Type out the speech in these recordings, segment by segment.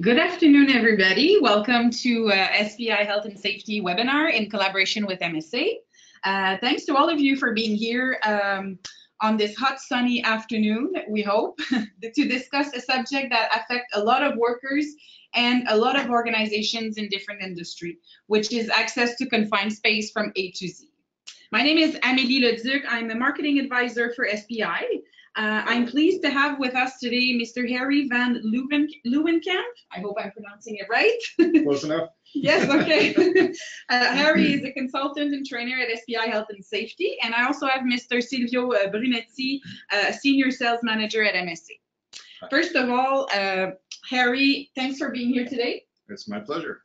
Good afternoon, everybody. Welcome to SPI Health and Safety webinar in collaboration with MSA. Thanks to all of you for being here on this hot, sunny afternoon, we hope, to discuss a subject that affects a lot of workers and a lot of organizations in different industries, which is access to confined space from A to Z. My name is Amélie Leduc. I'm a marketing advisor for SPI. I'm pleased to have with us today Mr. Harry van Leeuwenkamp. I hope I'm pronouncing it right. Close enough? Yes, okay. Harry is a consultant and trainer at SPI Health and Safety. And I also have Mr. Silvio Brunetti, Senior Sales Manager at MSA. First of all, Harry, thanks for being here today. It's my pleasure.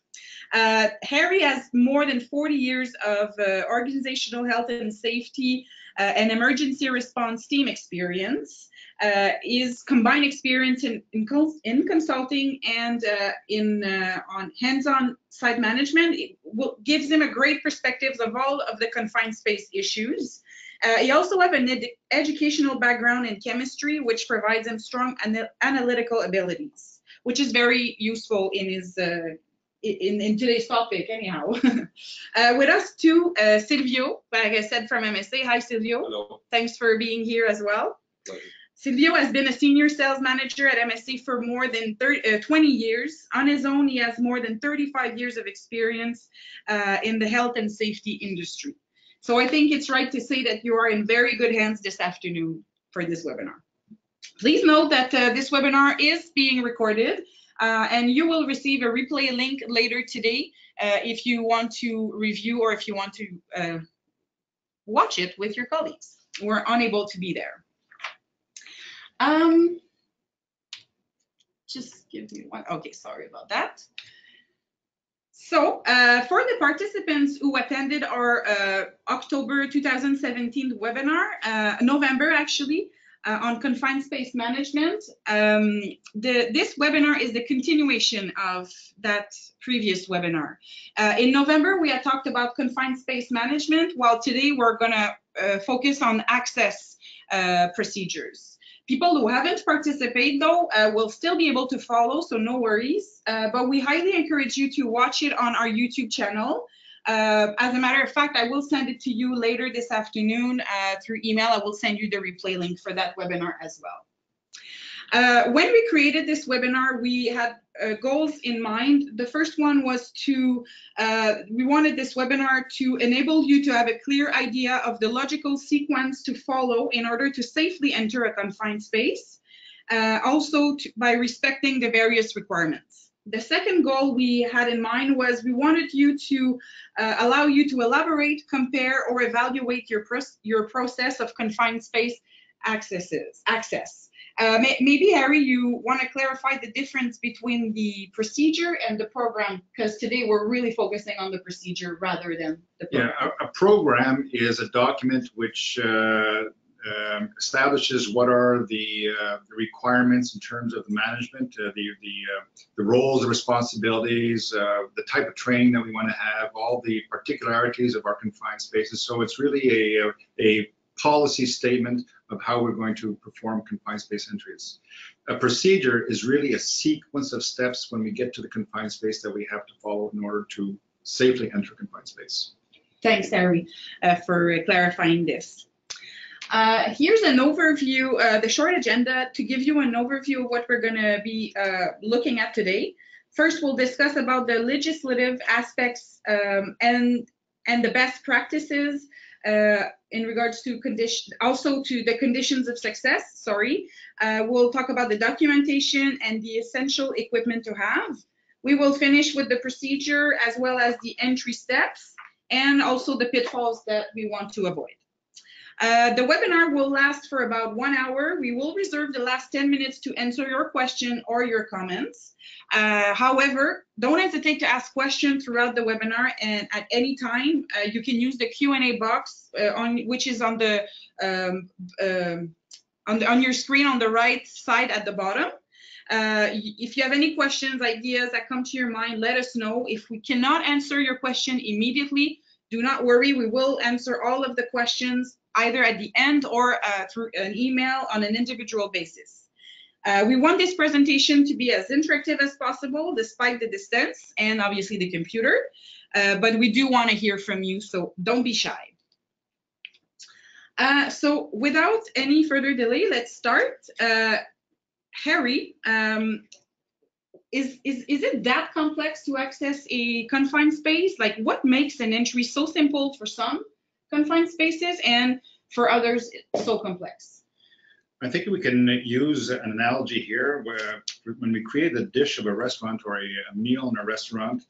Harry has more than 40 years of organizational health and safety and emergency response team experience. His combined experience in consulting and on hands-on site management gives him a great perspective of all of the confined space issues. He also has an educational background in chemistry, which provides him strong analytical abilities, which is very useful in his in today's topic, anyhow. With us too, Silvio, like I said, from MSA. Hi, Silvio. Hello. Thanks for being here as well. Pleasure. Silvio has been a senior sales manager at MSA for more than 20 years. On his own, he has more than 35 years of experience in the health and safety industry. So I think it's right to say that you are in very good hands this afternoon for this webinar. Please note that this webinar is being recorded. And you will receive a replay link later today if you want to review or if you want to watch it with your colleagues who are unable to be there. Just give me one. Okay, sorry about that. So for the participants who attended our October 2017 webinar, November actually, on confined space management. This webinar is the continuation of that previous webinar. In November, we had talked about confined space management, while today we're going to focus on access procedures. People who haven't participated, though, will still be able to follow, so no worries. But we highly encourage you to watch it on our YouTube channel. As a matter of fact, I will send it to you later this afternoon through email. I will send you the replay link for that webinar as well. When we created this webinar, we had goals in mind. The first one was to, we wanted this webinar to enable you to have a clear idea of the logical sequence to follow in order to safely enter a confined space, also by respecting the various requirements. The second goal we had in mind was we wanted you to allow you to elaborate, compare, or evaluate your process of confined space access. Maybe, Harry, you want to clarify the difference between the procedure and the program, because today we're really focusing on the procedure rather than the program. Yeah, a program is a document which establishes what are the requirements in terms of the management, the roles, the responsibilities, the type of training that we want to have, all the particularities of our confined spaces. So it's really a policy statement of how we're going to perform confined space entries. A procedure is really a sequence of steps when we get to the confined space that we have to follow in order to safely enter confined space. Thanks, Harry, for clarifying this. Here's an overview, the short agenda, to give you an overview of what we're going to be looking at today. First, we'll discuss about the legislative aspects and the best practices in regards to also to the conditions of success, sorry. We'll talk about the documentation and the essential equipment to have. We will finish with the procedure as well as the entry steps and also the pitfalls that we want to avoid. The webinar will last for about 1 hour. We will reserve the last 10 minutes to answer your question or your comments. However, don't hesitate to ask questions throughout the webinar, and at any time you can use the Q&A box which is on the on your screen on the right side at the bottom. If you have any questions, ideas that come to your mind, let us know. If we cannot answer your question immediately, do not worry. We will answer all of the questions either at the end or through an email on an individual basis. We want this presentation to be as interactive as possible, despite the distance and obviously the computer. But we do want to hear from you, so don't be shy. So without any further delay, let's start. Harry, is it that complex to access a confined space? Like, what makes an entry so simple for some confined spaces and for others so complex? I think we can use an analogy here where when we create a dish of a restaurant or a meal in a restaurant,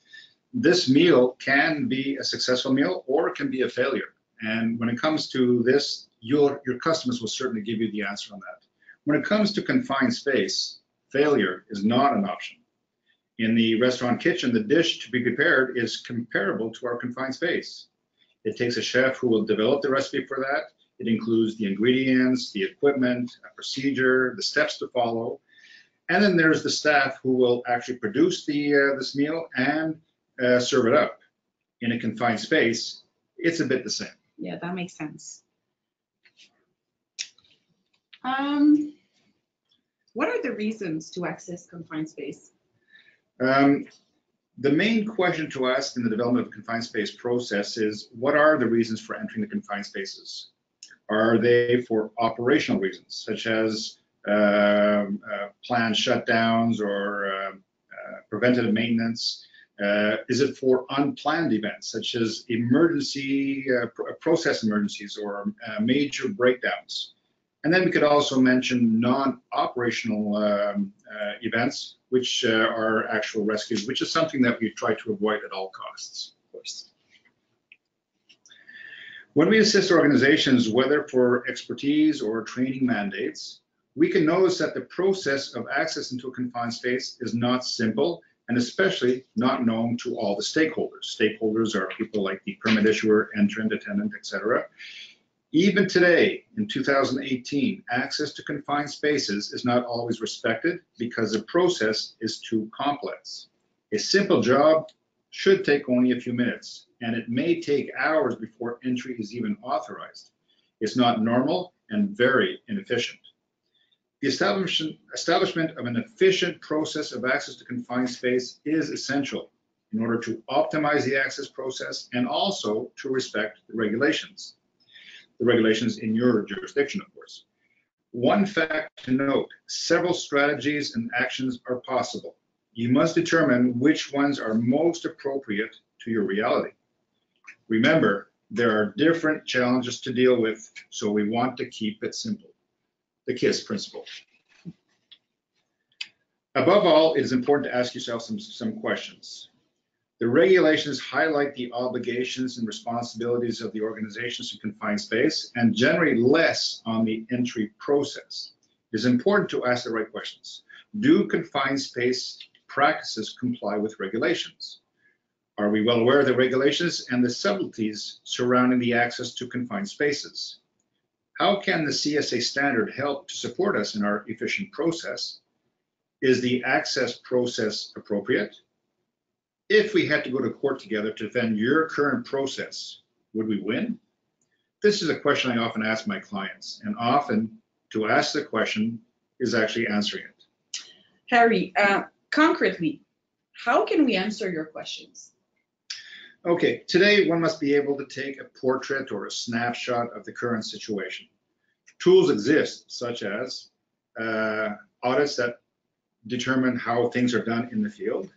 this meal can be a successful meal or it can be a failure. And when it comes to this, your customers will certainly give you the answer on that. When it comes to confined space, failure is not an option. In the restaurant kitchen, the dish to be prepared is comparable to our confined space. It takes a chef who will develop the recipe for that. It includes the ingredients, the equipment, a procedure, the steps to follow. And then there's the staff who will actually produce this meal and serve it up. In a confined space, it's a bit the same. Yeah, that makes sense. What are the reasons to access confined space? The main question to ask in the development of a confined space process is, what are the reasons for entering the confined spaces? Are they for operational reasons, such as planned shutdowns or preventative maintenance? Is it for unplanned events, such as process emergencies or major breakdowns? And then we could also mention non-operational events, which are actual rescues, which is something that we try to avoid at all costs, of course. When we assist organizations, whether for expertise or training mandates, we can notice that the process of access into a confined space is not simple, and especially not known to all the stakeholders. Stakeholders are people like the permit issuer, entrant, attendant, etc. Even today, in 2018, access to confined spaces is not always respected because the process is too complex. A simple job should take only a few minutes, and it may take hours before entry is even authorized. It's not normal and very inefficient. The establishment of an efficient process of access to confined space is essential in order to optimize the access process and also to respect the regulations. The regulations in your jurisdiction, of course. One fact to note, several strategies and actions are possible. You must determine which ones are most appropriate to your reality. Remember, there are different challenges to deal with, so we want to keep it simple. The KISS principle. Above all, it is important to ask yourself some questions. The regulations highlight the obligations and responsibilities of the organizations in confined space and generate less on the entry process. It is important to ask the right questions. Do confined space practices comply with regulations? Are we well aware of the regulations and the subtleties surrounding the access to confined spaces? How can the CSA standard help to support us in our efficient process? Is the access process appropriate? If we had to go to court together to defend your current process, would we win? This is a question I often ask my clients, and often to ask the question is actually answering it. Harry, concretely, how can we answer your questions? Okay, today one must be able to take a portrait or a snapshot of the current situation. Tools exist, such as audits that determine how things are done in the field.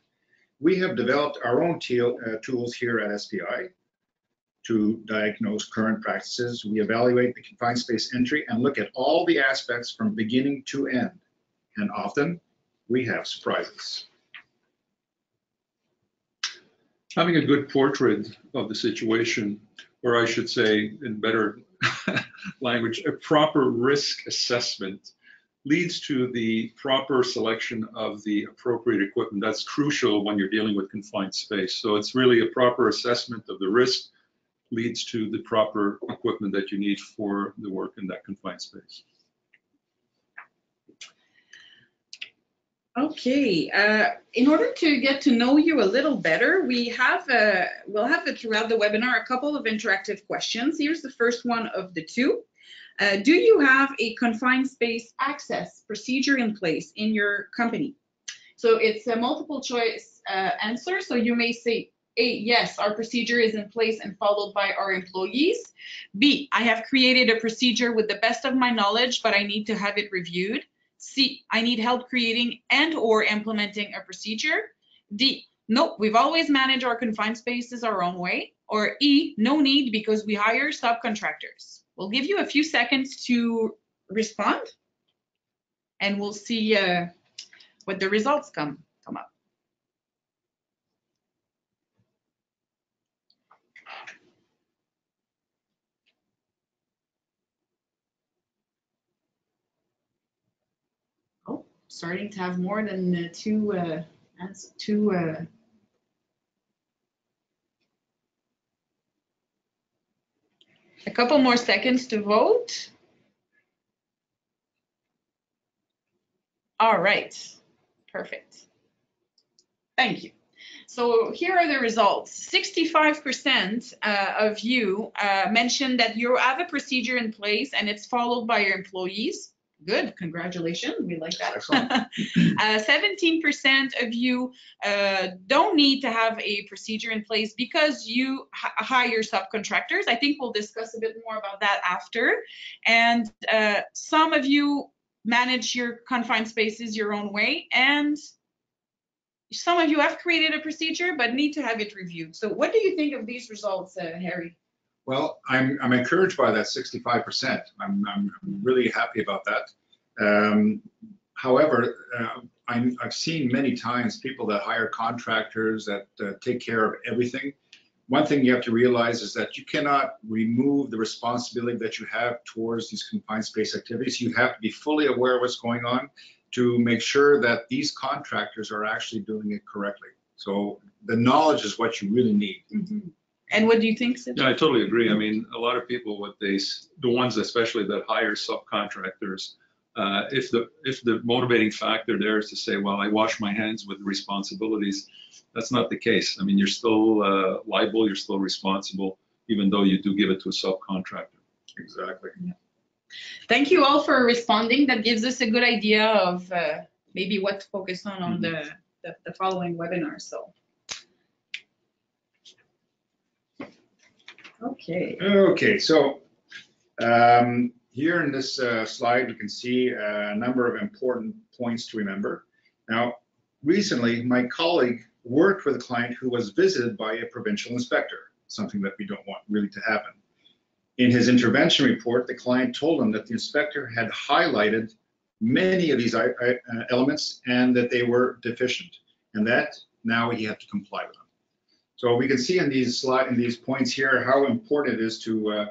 We have developed our own tools here at SPI to diagnose current practices. We evaluate the confined space entry and look at all the aspects from beginning to end. And often we have surprises. Having a good portrait of the situation, or I should say in better language, a proper risk assessment leads to the proper selection of the appropriate equipment. That's crucial when you're dealing with confined space. So it's really a proper assessment of the risk leads to the proper equipment that you need for the work in that confined space. Okay, in order to get to know you a little better, we'll have throughout the webinar a couple of interactive questions. Here's the first one of the two. Do you have a confined space access procedure in place in your company? So it's a multiple choice answer. So you may say A, yes, our procedure is in place and followed by our employees. B, I have created a procedure with the best of my knowledge, but I need to have it reviewed. C, I need help creating and or implementing a procedure. D, nope, we've always managed our confined spaces our own way. Or E, no need because we hire subcontractors. We'll give you a few seconds to respond and we'll see what the results come up. Oh, starting to have more than two. A couple more seconds to vote. All right, perfect. Thank you. So here are the results. 65% of you mentioned that you have a procedure in place and it's followed by your employees. Good, congratulations, we like that. Excellent. 17% of you don't need to have a procedure in place because you hire subcontractors. I think we'll discuss a bit more about that after. And some of you manage your confined spaces your own way, and some of you have created a procedure but need to have it reviewed. So what do you think of these results, Harry? Well, I'm encouraged by that 65%. I'm really happy about that. However, I've seen many times people that hire contractors that take care of everything. One thing you have to realize is that you cannot remove the responsibility that you have towards these confined space activities. You have to be fully aware of what's going on to make sure that these contractors are actually doing it correctly. So the knowledge is what you really need. Mm-hmm. And what do you think, Sid? Yeah, I totally agree. I mean, a lot of people, the ones especially that hire subcontractors, if the motivating factor there is to say, well, I wash my hands with the responsibilities, that's not the case. I mean, you're still liable, you're still responsible, even though you do give it to a subcontractor. Exactly. Yeah. Thank you all for responding. That gives us a good idea of maybe what to focus on the following webinar. So. Okay, so here in this slide, we can see a number of important points to remember. Now, recently, my colleague worked with a client who was visited by a provincial inspector, something that we don't want really to happen. In his intervention report, the client told him that the inspector had highlighted many of these elements and that they were deficient, and that now he had to comply with them. So we can see in these points here how important it is to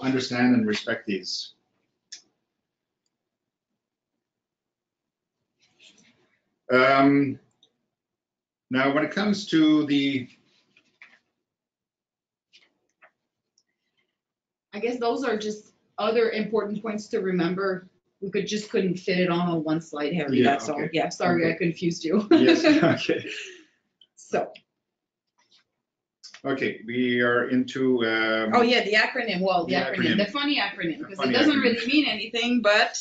understand and respect these. Now, when it comes to the, I guess those are just other important points to remember. We couldn't fit it on one slide, Harry. Yeah, that's okay. All. Yeah, sorry, okay. I confused you. Yes. Okay. So. Okay, we are into. Oh yeah, the acronym. Well, the acronym, the funny acronym, because it doesn't really mean anything, but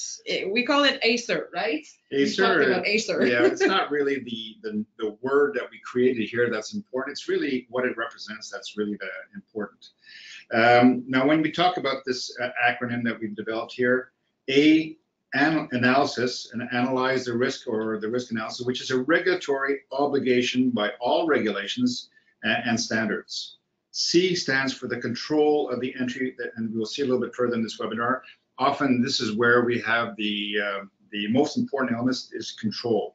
we call it CERT, right? CERT. Talked about CERT. Yeah, it's not really the word that we created here that's important. It's really what it represents that's really important. Now, when we talk about this acronym that we've developed here, analysis and analyze the risk or the risk analysis, which is a regulatory obligation by all regulations and standards. C stands for the control of the entry, and we'll see a little bit further in this webinar. Often this is where we have the most important element is control.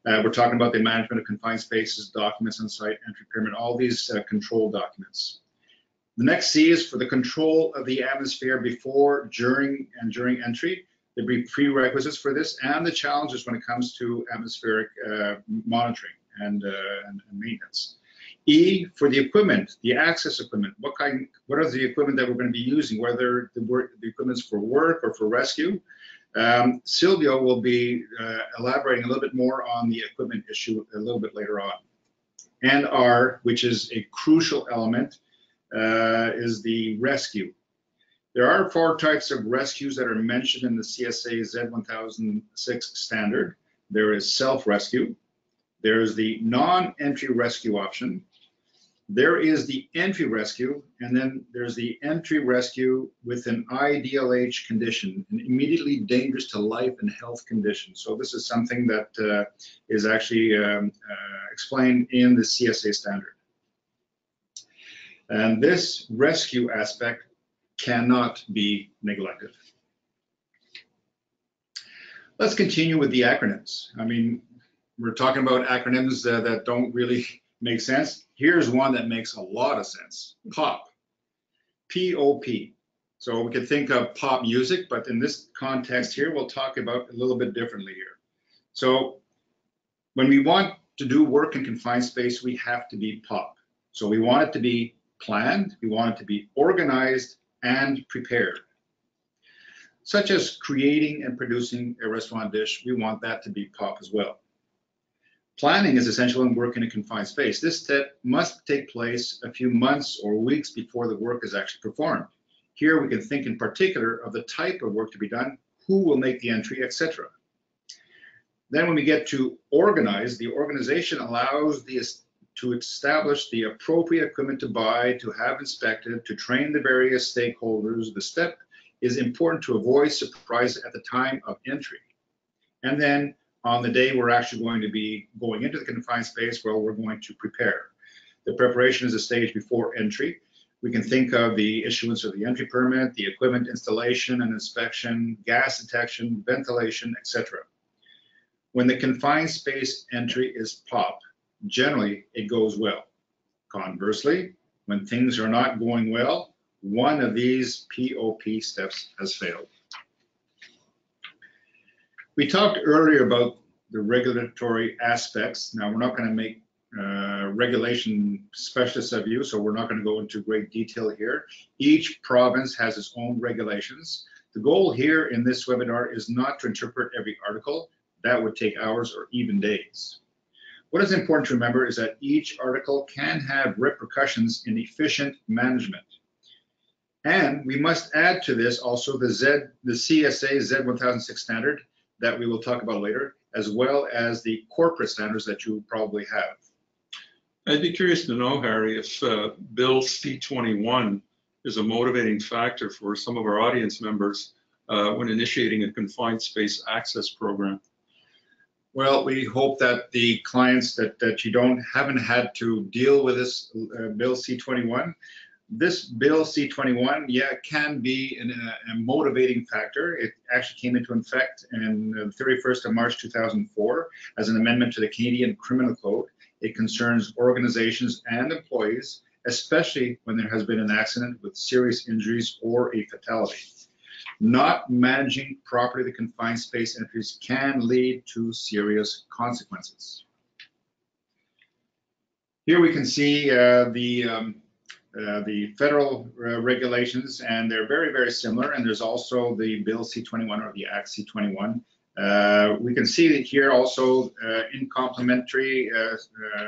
We're talking about the management of confined spaces, documents on site, entry permit, all these control documents. The next C is for the control of the atmosphere before, during entry. There'll be prerequisites for this and the challenges when it comes to atmospheric monitoring and maintenance. E for the equipment, the access equipment. What is the equipment that we're going to be using, whether the equipment's for work or for rescue? Silvio will be elaborating a little bit more on the equipment issue a little bit later on. And R, which is a crucial element, is the rescue. There are 4 types of rescues that are mentioned in the CSA Z1006 standard. There is self-rescue. There is the non-entry rescue option. There is the entry rescue, and then there's the entry rescue with an IDLH condition, an immediately dangerous to life and health condition. So this is something that is actually explained in the CSA standard. And this rescue aspect cannot be neglected. Let's continue with the acronyms. I mean, we're talking about acronyms that don't really make sense. Here's one that makes a lot of sense. POP. P-O-P. So we could think of pop music, but in this context here, we'll talk about a little bit differently here. So when we want to do work in confined space, we have to be POP. So we want it to be planned, we want it to be organized and prepared. Such as creating and producing a restaurant dish, we want that to be POP as well. Planning is essential in work in a confined space. This step must take place a few months or weeks before the work is actually performed. Here we can think in particular of the type of work to be done, who will make the entry, etc. Then when we get to organize, the organization allows to establish the appropriate equipment to buy, to have inspected, to train the various stakeholders. The step is important to avoid surprise at the time of entry. And then on the day we're actually going to be going into the confined space, well, we're going to prepare. The preparation is a stage before entry. We can think of the issuance of the entry permit, the equipment installation and inspection, gas detection, ventilation, etc. When the confined space entry is POP, generally it goes well. Conversely, when things are not going well, one of these POP steps has failed. We talked earlier about the regulatory aspects. Now, we're not going to make regulation specialists of you, so we're not going to go into great detail here. Each province has its own regulations. The goal here in this webinar is not to interpret every article. That would take hours or even days. What is important to remember is that each article can have repercussions in efficient management. And we must add to this also the CSA Z1006 standard that we will talk about later, as well as the corporate standards that you probably have. I'd be curious to know, Harry, if Bill C-21 is a motivating factor for some of our audience members when initiating a confined space access program. Well, we hope that the clients that haven't had to deal with this Bill C-21. This Bill C-21, yeah, can be a motivating factor. It actually came into effect on the 31st of March 2004 as an amendment to the Canadian Criminal Code. It concerns organizations and employees, especially when there has been an accident with serious injuries or a fatality. Not managing properly the confined space entries can lead to serious consequences. Here we can see the federal regulations, and they're very, very similar. And there's also the Bill C-21 or the Act C-21. We can see that here also in complementary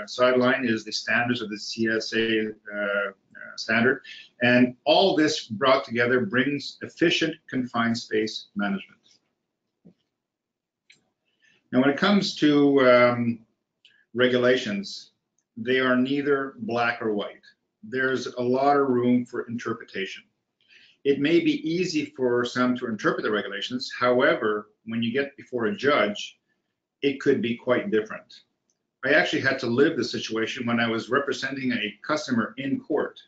sideline is the standards of the CSA standard. And all this brought together brings efficient confined space management. Now, when it comes to regulations, they are neither black or white. There's a lot of room for interpretation. It may be easy for some to interpret the regulations. However, when you get before a judge, it could be quite different. I actually had to live the situation when I was representing a customer in court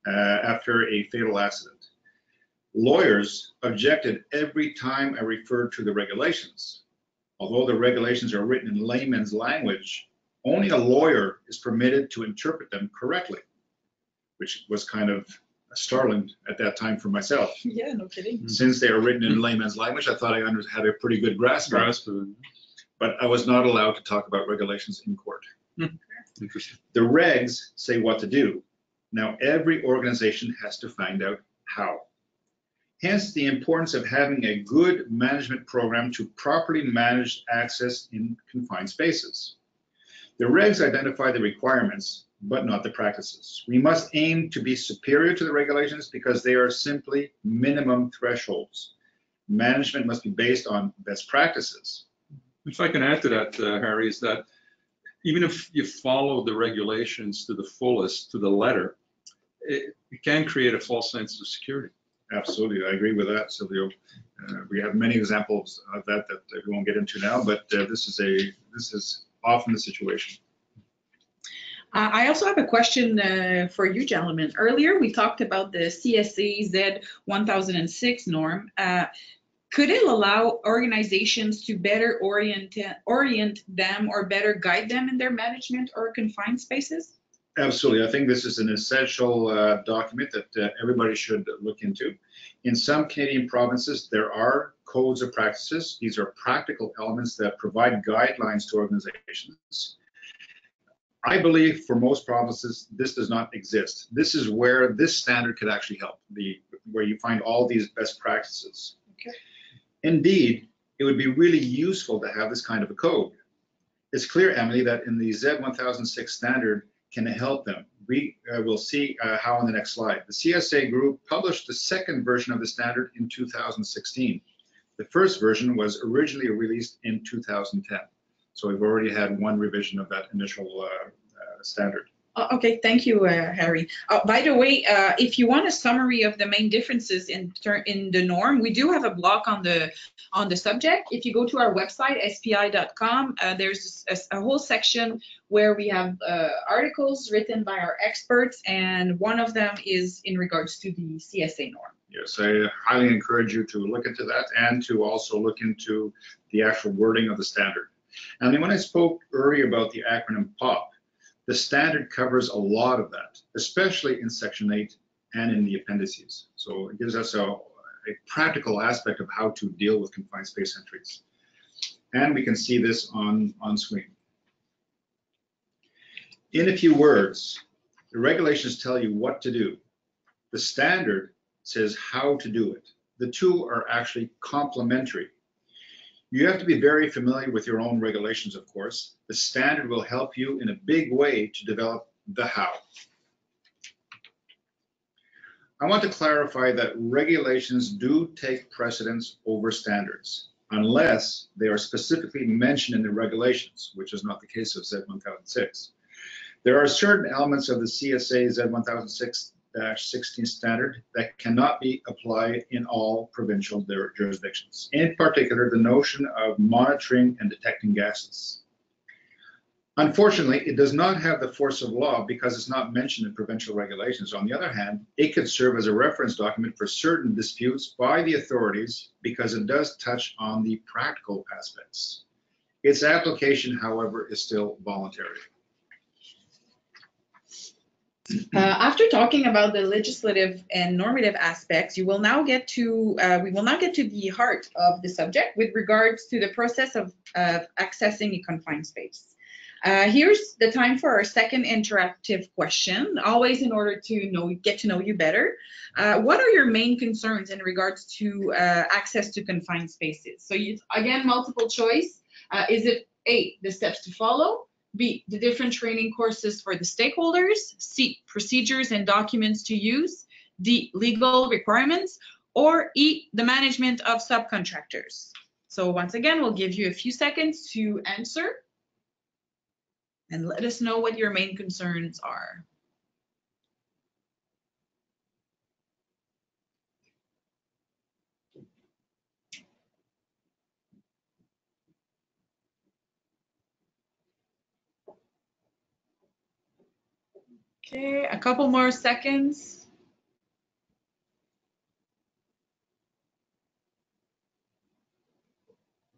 after a fatal accident. Lawyers objected every time I referred to the regulations. Although the regulations are written in layman's language, only a lawyer is permitted to interpret them correctly, which was kind of startling at that time for myself. Yeah, no kidding. Since they are written in layman's language, I thought I had a pretty good grasp of it. But I was not allowed to talk about regulations in court. Interesting. The regs say what to do. Now, every organization has to find out how. Hence, the importance of having a good management program to properly manage access in confined spaces. The regs identify the requirements, but not the practices. We must aim to be superior to the regulations because they are simply minimum thresholds. Management must be based on best practices. If I can add to that, Harry, is that even if you follow the regulations to the fullest, to the letter, it can create a false sense of security. Absolutely, I agree with that, Silvio. We have many examples of that we won't get into now, but this is often the situation. I also have a question for you, gentlemen. Earlier, we talked about the CSA Z1006 norm. Could it allow organizations to better orient them or better guide them in their management or confined spaces? Absolutely. I think this is an essential document that everybody should look into. In some Canadian provinces, there are codes of practices. These are practical elements that provide guidelines to organizations. I believe for most provinces, this does not exist. This is where this standard could actually help, where you find all these best practices. Okay. Indeed, it would be really useful to have this kind of a code. It's clear, Emily, that in the Z1006 standard can help them. We will see how on the next slide. The CSA group published the second version of the standard in 2016. The first version was originally released in 2010. So we've already had one revision of that initial standard. Okay, thank you, Harry. By the way, if you want a summary of the main differences in the norm, we do have a blog on the subject. If you go to our website, spi.com, there's a whole section where we have articles written by our experts, and one of them is in regards to the CSA norm. Yes, I highly encourage you to look into that and to also look into the actual wording of the standard. And then when I spoke earlier about the acronym POP, the standard covers a lot of that, especially in Section 8 and in the appendices. So it gives us a practical aspect of how to deal with confined space entries. And we can see this on screen. In a few words, the regulations tell you what to do. The standard says how to do it. The two are actually complementary. You have to be very familiar with your own regulations, of course. The standard will help you in a big way to develop the how. I want to clarify that regulations do take precedence over standards, unless they are specifically mentioned in the regulations, which is not the case of Z1006. There are certain elements of the CSA Z1006-16 standard that cannot be applied in all provincial jurisdictions. In particular, the notion of monitoring and detecting gases. Unfortunately, it does not have the force of law because it's not mentioned in provincial regulations. On the other hand, it could serve as a reference document for certain disputes by the authorities because it does touch on the practical aspects. Its application, however, is still voluntary. After talking about the legislative and normative aspects, we will now get to the heart of the subject with regards to the process of accessing a confined space. Here's the time for our second interactive question, always in order to get to know you better. What are your main concerns in regards to access to confined spaces? So again, multiple choice. Is it A, the steps to follow? B, the different training courses for the stakeholders? C, procedures and documents to use? D, legal requirements? Or E, the management of subcontractors? So once again, we'll give you a few seconds to answer and let us know what your main concerns are. Okay, a couple more seconds.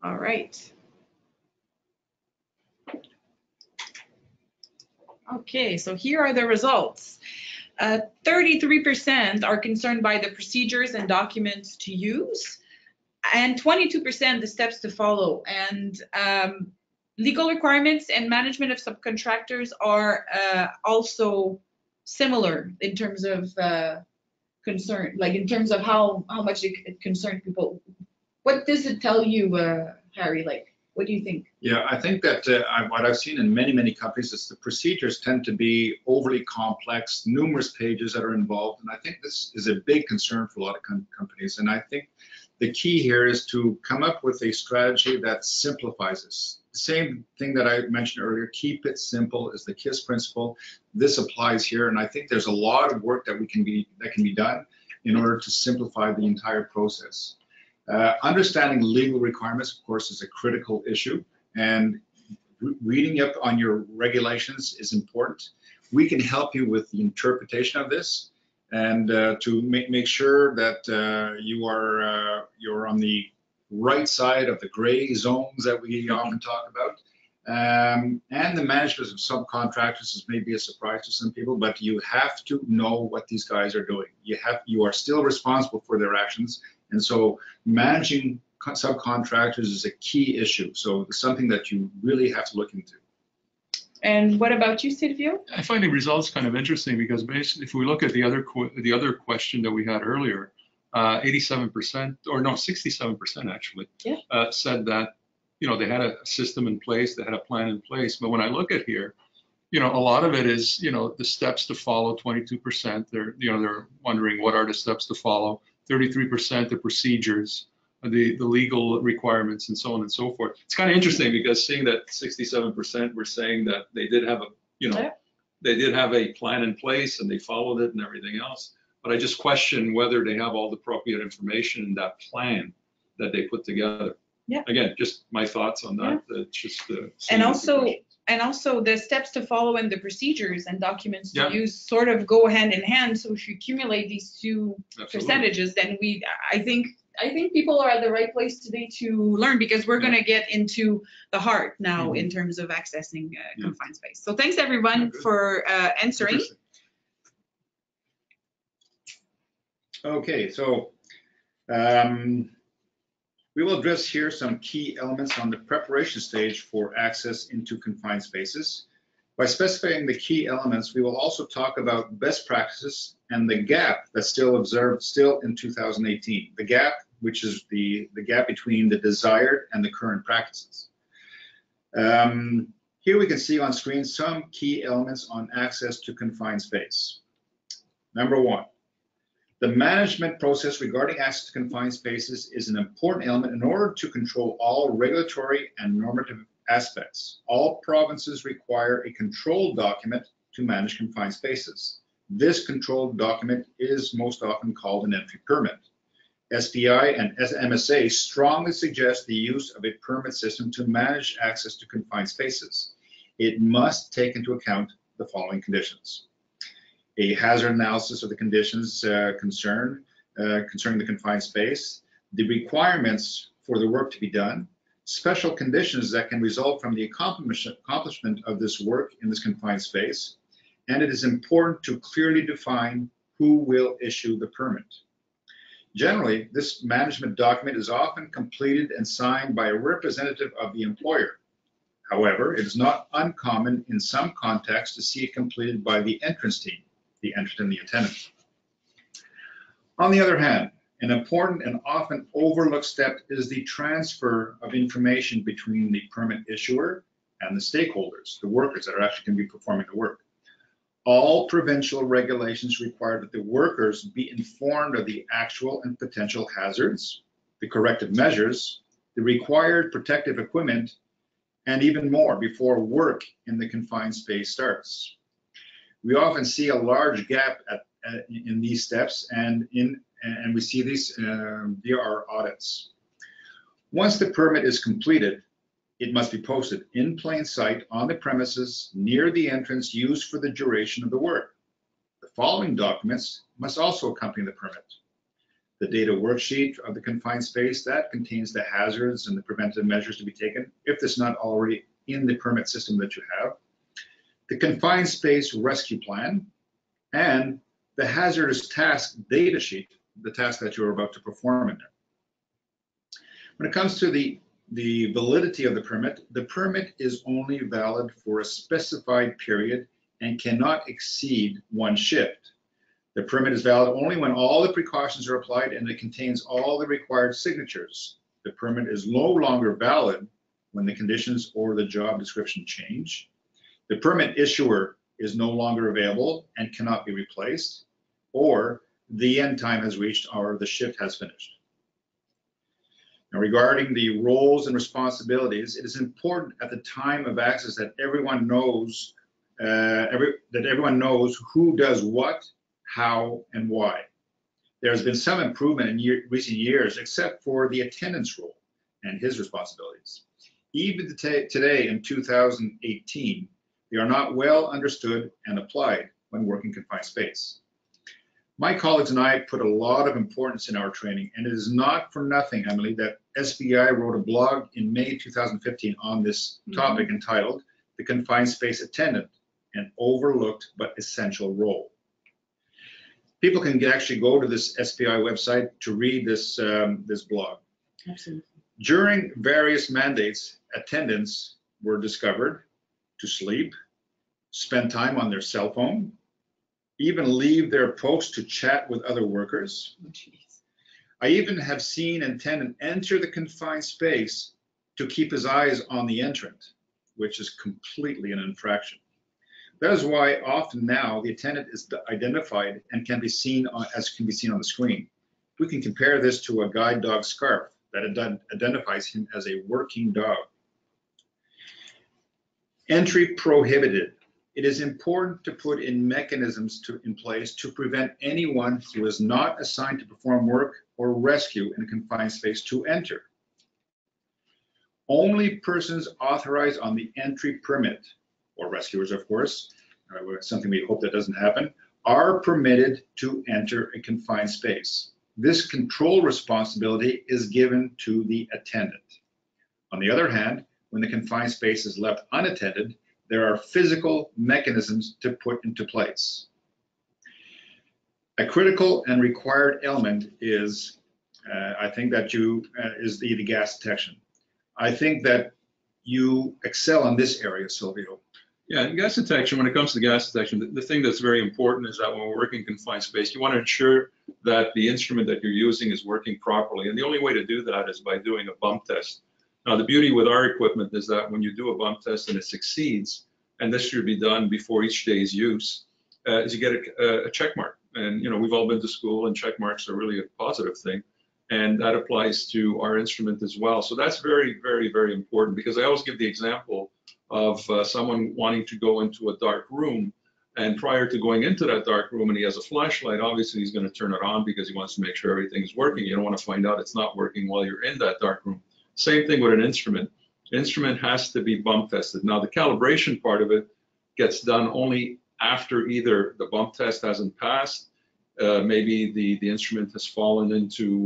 All right. Okay, so here are the results. 33% are concerned by the procedures and documents to use, and 22% the steps to follow. And legal requirements and management of subcontractors are also similar in terms of concern, like in terms of how much it concerns people. What does it tell you, Harry? Like, What do you think? Yeah, I think that what I've seen in many companies is the procedures tend to be overly complex, numerous pages that are involved, and I think this is a big concern for a lot of companies. And I think the key here is to come up with a strategy that simplifies this. The same thing that I mentioned earlier, keep it simple, is the KISS principle. This applies here, and I think there's a lot of work that can be done in order to simplify the entire process. Understanding legal requirements, of course, is a critical issue, and reading up on your regulations is important. We can help you with the interpretation of this, and to make sure that you're on the right side of the gray zones that we often talk about. And the management of subcontractors is maybe a surprise to some people, but you have to know what these guys are doing. You are still responsible for their actions, and so managing subcontractors is a key issue. So it's something that you really have to look into. And what about you, Silvio? I find the results kind of interesting because basically, if we look at the other question that we had earlier, 87%, or no, 67% actually, said that they had a system in place, they had a plan in place. But when I look at here, a lot of it is the steps to follow. 22%, they're wondering what are the steps to follow. 33% the procedures, the legal requirements, and so on and so forth. It's kind of interesting because seeing that 67% were saying that they did have they did have a plan in place and they followed it and everything else. But I just question whether they have all the appropriate information in that plan that they put together. Yeah. Again, just my thoughts on that. It's just and also the steps to follow and the procedures and documents to use sort of go hand in hand. So if you accumulate these two percentages, then I think people are at the right place today to learn, because we're going to get into the heart now in terms of accessing confined space. So thanks everyone for answering. Okay, so we will address here some key elements on the preparation stage for access into confined spaces. By specifying the key elements, we will also talk about best practices and the gap that's still observed in 2018. The gap, which is the gap between the desired and the current practices. Here we can see on screen some key elements on access to confined space. Number one, the management process regarding access to confined spaces is an important element in order to control all regulatory and normative aspects. All provinces require a control document to manage confined spaces. This control document is most often called an entry permit. SPI and MSA strongly suggest the use of a permit system to manage access to confined spaces. It must take into account the following conditions: a hazard analysis of the conditions concerning the confined space, the requirements for the work to be done, special conditions that can result from the accomplishment of this work in this confined space, and it is important to clearly define who will issue the permit. Generally, this management document is often completed and signed by a representative of the employer. However, it is not uncommon in some contexts to see it completed by the entrance team, the entrant and the attendant. On the other hand, an important and often overlooked step is the transfer of information between the permit issuer and the stakeholders, the workers that are actually going to be performing the work. All provincial regulations require that the workers be informed of the actual and potential hazards, the corrective measures, the required protective equipment, and even more before work in the confined space starts. We often see a large gap in these steps, and we see these via our audits. Once the permit is completed, it must be posted in plain sight on the premises near the entrance used for the duration of the work. The following documents must also accompany the permit: the data worksheet of the confined space that contains the hazards and the preventive measures to be taken, if it's not already in the permit system that you have, the confined space rescue plan, and the hazardous task data sheet, the task that you're about to perform in there. When it comes to the validity of the permit is only valid for a specified period and cannot exceed one shift. The permit is valid only when all the precautions are applied and it contains all the required signatures. The permit is no longer valid when the conditions or the job description change, the permit issuer is no longer available and cannot be replaced, or the end time has reached or the shift has finished. Now, regarding the roles and responsibilities, it is important at the time of access that everyone knows who does what, how, and why. There has been some improvement in recent years, except for the attendance role and his responsibilities. Even today in 2018, they are not well understood and applied when working confined space. My colleagues and I put a lot of importance in our training, and it is not for nothing, Emily, that SBI wrote a blog in May 2015 on this topic entitled The Confined Space Attendant, an Overlooked but Essential Role. People can actually go to this SBI website to read this, this blog. Absolutely. During various mandates, attendants were discovered to sleep, spend time on their cell phone, even leave their post to chat with other workers. Oh, geez. I even have seen an attendant enter the confined space to keep his eyes on the entrant, which is completely an infraction. That is why often now the attendant is identified and can be seen on the screen. We can compare this to a guide dog scarf that identifies him as a working dog. Entry prohibited. It is important to put in mechanisms in place to prevent anyone who is not assigned to perform work or rescue in a confined space to enter. Only persons authorized on the entry permit, or rescuers of course, something we hope that doesn't happen, are permitted to enter a confined space. This control responsibility is given to the attendant. On the other hand, when the confined space is left unattended, there are physical mechanisms to put into place. A critical and required element is, I think that is the gas detection. I think that you excel in this area, Silvio. Yeah, and gas detection, when it comes to gas detection, the thing that's very important is that when we're working in confined space, you want to ensure that the instrument that you're using is working properly. And the only way to do that is by doing a bump test. Now, the beauty with our equipment is that when you do a bump test and it succeeds, and this should be done before each day's use, is you get a check mark. And, you know, we've all been to school and check marks are really a positive thing. And that applies to our instrument as well. So that's very, very, very important, because I always give the example of someone wanting to go into a dark room, and prior to going into that dark room and he has a flashlight, obviously he's going to turn it on because he wants to make sure everything is working. You don't want to find out it's not working while you're in that dark room. Same thing with an instrument. The instrument has to be bump tested. Now, the calibration part of it gets done only after either the bump test hasn't passed, maybe the instrument has fallen into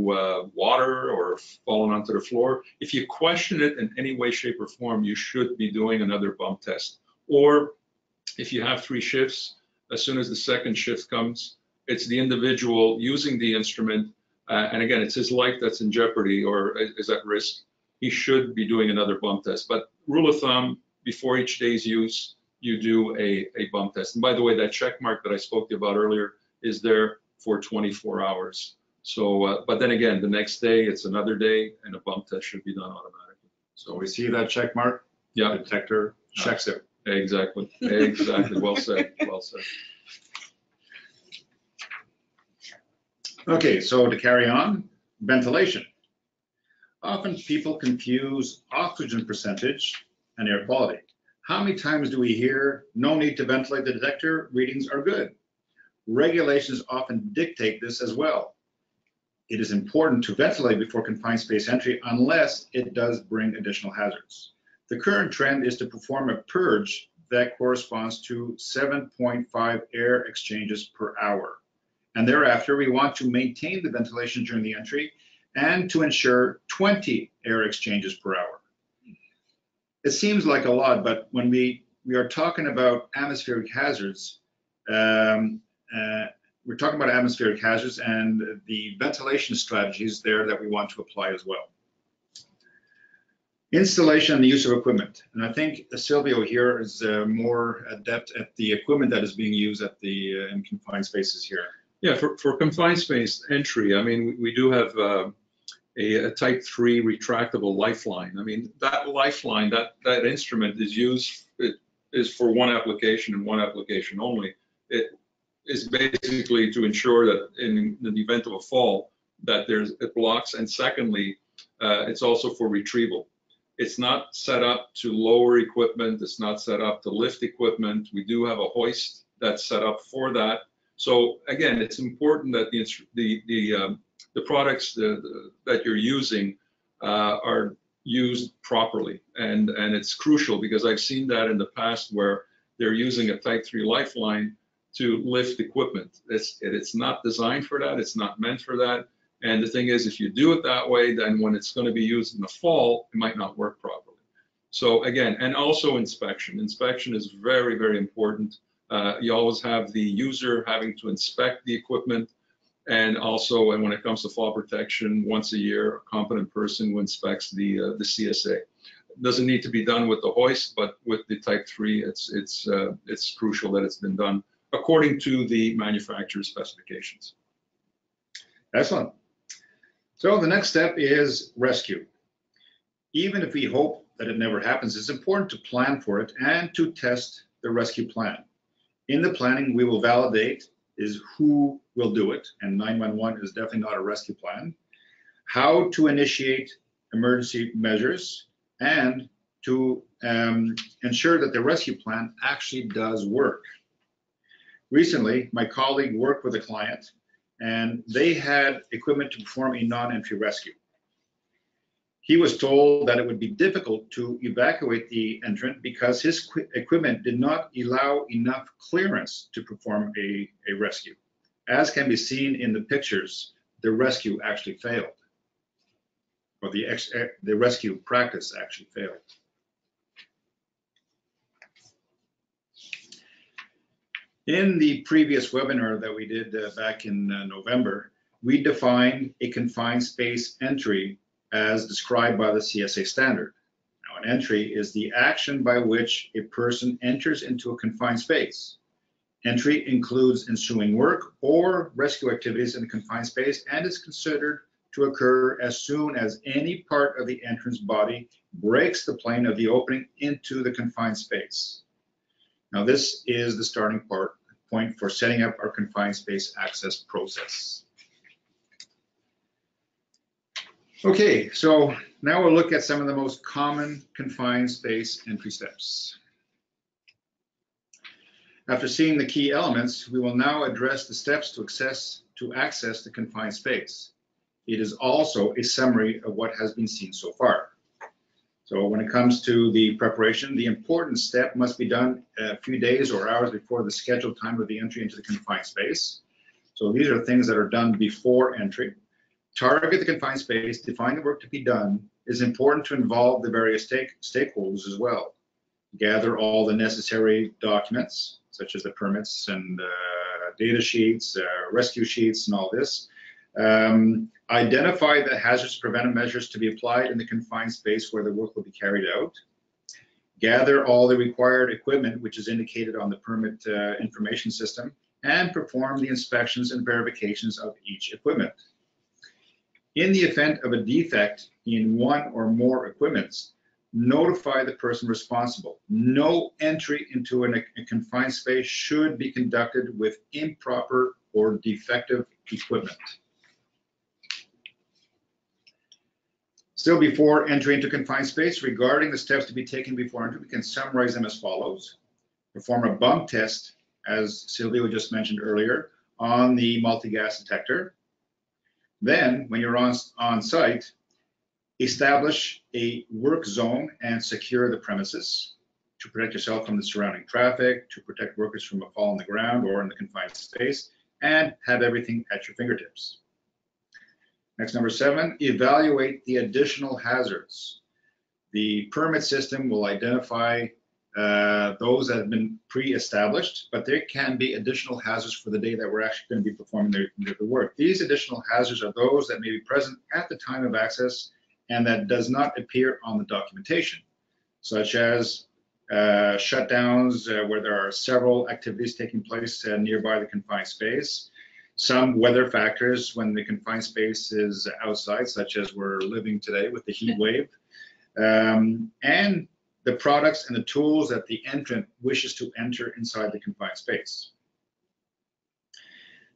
water or fallen onto the floor. If you question it in any way, shape, or form, you should be doing another bump test. Or if you have 3 shifts, as soon as the second shift comes, it's the individual using the instrument, and again, it's his life that's in jeopardy or is at risk. He should be doing another bump test. But rule of thumb, before each day's use, you do a bump test. And by the way, that check mark that I spoke to you about earlier is there for 24 hours. So, but then again, the next day, it's another day, and a bump test should be done automatically. So we see that check mark. Yeah. The detector checks it. Exactly. Exactly. Well said. Well said. Okay, so to carry on, ventilation. Often people confuse oxygen percentage and air quality. How many times do we hear, no need to ventilate the detector, readings are good? Regulations often dictate this as well. It is important to ventilate before confined space entry unless it does bring additional hazards. The current trend is to perform a purge that corresponds to 7.5 air exchanges per hour. And thereafter, we want to maintain the ventilation during the entry and to ensure 20 air exchanges per hour. It seems like a lot, but when we are talking about atmospheric hazards, we're talking about atmospheric hazards and the ventilation strategies there that we want to apply as well. Installation and the use of equipment. And I think Silvio here is more adept at the equipment that is being used at the in confined spaces here. Yeah, for confined space entry, I mean, we do have a type 3 retractable lifeline. I mean, that lifeline, that instrument is used, it is for one application and one application only. It is basically to ensure that in the event of a fall, that it blocks, and secondly, it's also for retrieval. It's not set up to lower equipment. It's not set up to lift equipment. We do have a hoist that's set up for that. So again, it's important that the products that you're using are used properly, and it's crucial because I've seen that in the past where they're using a type 3 lifeline to lift equipment. It's not designed for that. It's not meant for that. And the thing is, if you do it that way, then when it's going to be used in the fall, it might not work properly. So again, and also inspection. Inspection is very, very important. You always have the user having to inspect the equipment, and also, and when it comes to fall protection, once a year, a competent person who inspects the CSA. It doesn't need to be done with the hoist, but with the type 3, it's crucial that it's been done according to the manufacturer's specifications. Excellent. So the next step is rescue. Even if we hope that it never happens, it's important to plan for it and to test the rescue plan. In the planning, we will validate is who will do it, and 911 is definitely not a rescue plan, how to initiate emergency measures, and to ensure that the rescue plan actually does work. Recently, my colleague worked with a client, and they had equipment to perform a non-entry rescue. He was told that it would be difficult to evacuate the entrant because his equipment did not allow enough clearance to perform a rescue. As can be seen in the pictures, the rescue actually failed, or the rescue practice actually failed. In the previous webinar that we did back in November, we defined a confined space entry as described by the CSA standard. Now, an entry is the action by which a person enters into a confined space. Entry includes ensuing work or rescue activities in a confined space and is considered to occur as soon as any part of the entrance body breaks the plane of the opening into the confined space. Now, this is the starting point for setting up our confined space access process. Okay, so now we'll look at some of the most common confined space entry steps. After seeing the key elements, we will now address the steps to access the confined space. It is also a summary of what has been seen so far. So when it comes to the preparation, the important step must be done a few days or hours before the scheduled time of the entry into the confined space. So these are things that are done before entry. Target the confined space, define the work to be done. It's important to involve the various stakeholders as well. Gather all the necessary documents, such as the permits and data sheets, rescue sheets, and all this. Identify the hazardous preventive measures to be applied in the confined space where the work will be carried out. Gather all the required equipment, which is indicated on the permit information system, and perform the inspections and verifications of each equipment. In the event of a defect in one or more equipments, notify the person responsible. No entry into a confined space should be conducted with improper or defective equipment. Still, before entry into confined space, regarding the steps to be taken before entry, we can summarize them as follows. Perform a bump test, as Silvio just mentioned earlier, on the multi-gas detector. Then, when you're on site, establish a work zone and secure the premises to protect yourself from the surrounding traffic, to protect workers from a fall on the ground or in the confined space, and have everything at your fingertips. Next, number 7, evaluate the additional hazards. The permit system will identify those that have been pre-established, but there can be additional hazards for the day that we're actually going to be performing the work. These additional hazards are those that may be present at the time of access and that does not appear on the documentation, such as shutdowns where there are several activities taking place nearby the confined space, Some weather factors when the confined space is outside, such as we're living today with the heat wave, and the products and the tools that the entrant wishes to enter inside the confined space.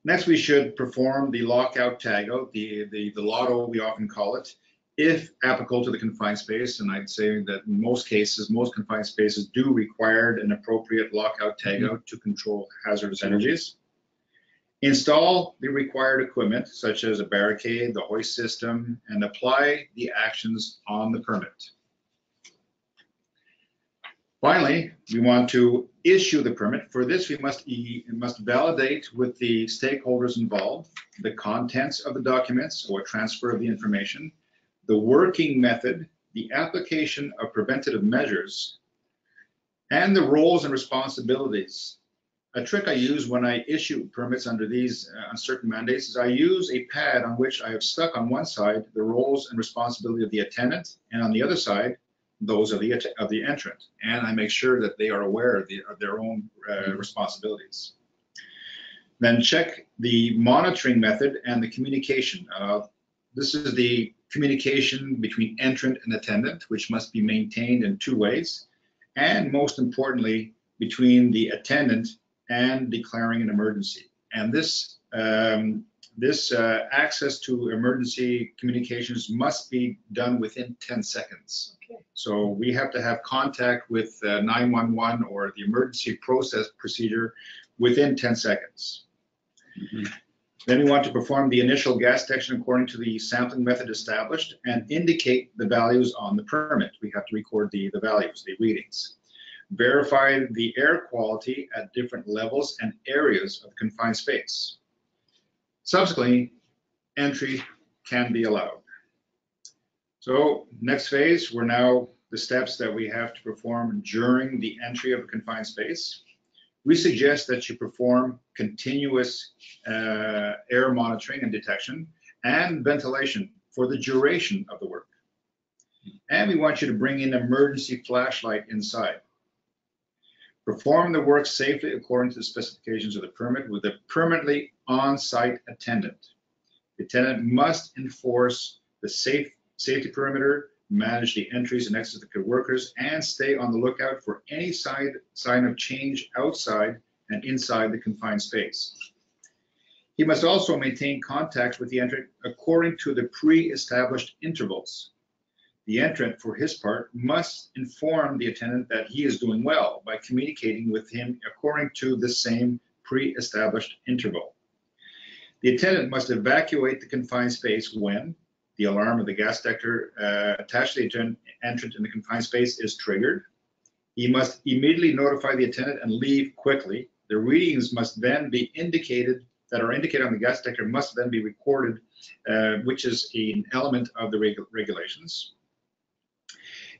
Next, we should perform the lockout tagout, the lotto we often call it, if applicable to the confined space. And I'd say that in most cases, most confined spaces do require an appropriate lockout tagout to control hazardous energies. Install the required equipment, such as a barricade, the hoist system, and apply the actions on the permit. Finally, we want to issue the permit. For this, we must validate with the stakeholders involved the contents of the documents or transfer of the information, the working method, the application of preventative measures, and the roles and responsibilities. A trick I use when I issue permits under these uncertain mandates is I use a pad on which I have stuck on one side the roles and responsibility of the attendant, and on the other side those of the entrant, and I make sure that they are aware of their own responsibilities. Then check the monitoring method and the communication. This is the communication between entrant and attendant, which must be maintained in two ways, and most importantly, between the attendant and declaring an emergency. And this access to emergency communications must be done within 10 seconds. Okay. So we have to have contact with 911 or the emergency procedure within 10 seconds. Mm-hmm. Then we want to perform the initial gas detection according to the sampling method established and indicate the values on the permit. We have to record the values, the readings. Verify the air quality at different levels and areas of confined space. Subsequently, entry can be allowed. So next phase, we're now the steps that we have to perform during the entry of a confined space. We suggest that you perform continuous air monitoring and detection and ventilation for the duration of the work. And we want you to bring in an emergency flashlight inside. Perform the work safely according to the specifications of the permit with a permanently on-site attendant. The attendant must enforce the safety perimeter, manage the entries and exits of the workers, and stay on the lookout for any sign of change outside and inside the confined space. He must also maintain contact with the entrant according to the pre-established intervals. The entrant, for his part, must inform the attendant that he is doing well by communicating with him according to the same pre-established interval. The attendant must evacuate the confined space when the alarm of the gas detector attached to the entrant in the confined space is triggered. He must immediately notify the attendant and leave quickly. The readings must then be indicated on the gas detector must then be recorded, which is an element of the regulations.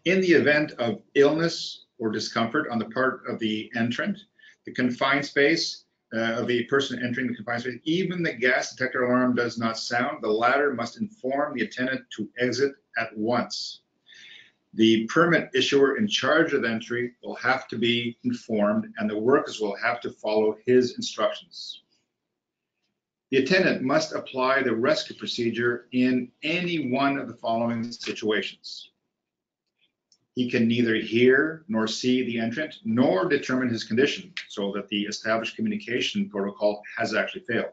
In the event of illness or discomfort on the part of the entrant, the confined space of the person entering the confined space, even the gas detector alarm does not sound, the latter must inform the attendant to exit at once. The permit issuer in charge of entry will have to be informed, and the workers will have to follow his instructions. The attendant must apply the rescue procedure in any one of the following situations. He can neither hear nor see the entrant, nor determine his condition, so that the established communication protocol has actually failed.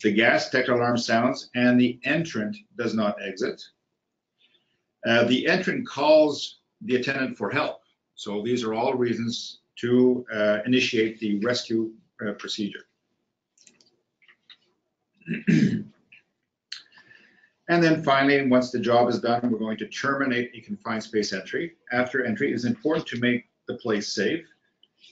The gas detector alarm sounds and the entrant does not exit. The entrant calls the attendant for help. So these are all reasons to initiate the rescue procedure. And then finally, once the job is done, we're going to terminate a confined space entry. After entry, it is important to make the place safe.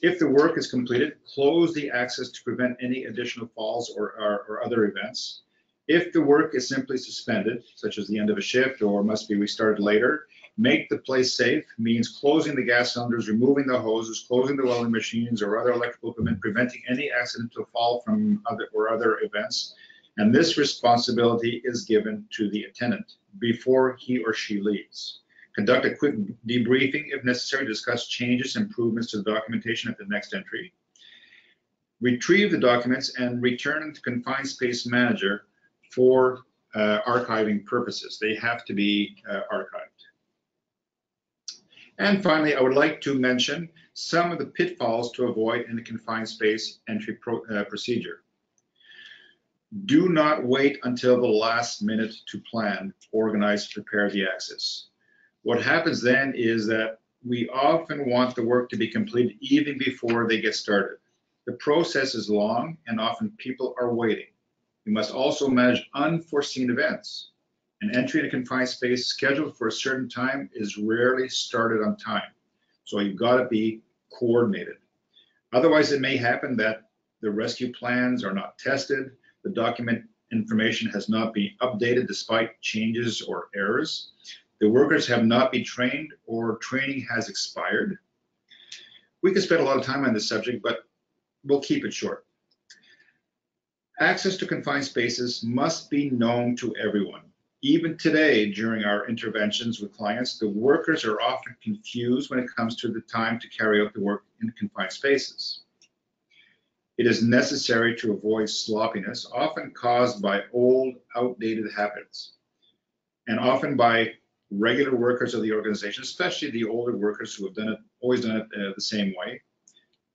If the work is completed, close the access to prevent any additional falls or other events. If the work is simply suspended, such as the end of a shift or must be restarted later, make the place safe means closing the gas cylinders, removing the hoses, closing the welding machines or other electrical equipment, preventing any accidental fall from other events. And this responsibility is given to the attendant before he or she leaves. Conduct a quick debriefing if necessary to discuss changes, improvements to the documentation at the next entry. retrieve the documents and return them to confined space manager for archiving purposes. They have to be archived. And finally, I would like to mention some of the pitfalls to avoid in the confined space entry procedure. Do not wait until the last minute to plan, organize, prepare the access. What happens then is that we often want the work to be completed even before they get started. The process is long and often people are waiting. We must also manage unforeseen events. An entry in a confined space scheduled for a certain time is rarely started on time. So you've got to be coordinated. Otherwise, it may happen that the rescue plans are not tested, the document information has not been updated despite changes or errors, the workers have not been trained, or training has expired. We could spend a lot of time on this subject, but we'll keep it short. Access to confined spaces must be known to everyone. Even today, during our interventions with clients, the workers are often confused when it comes to the time to carry out the work in confined spaces. It is necessary to avoid sloppiness, often caused by old, outdated habits, and often by regular workers of the organization, especially the older workers who have always done it the same way,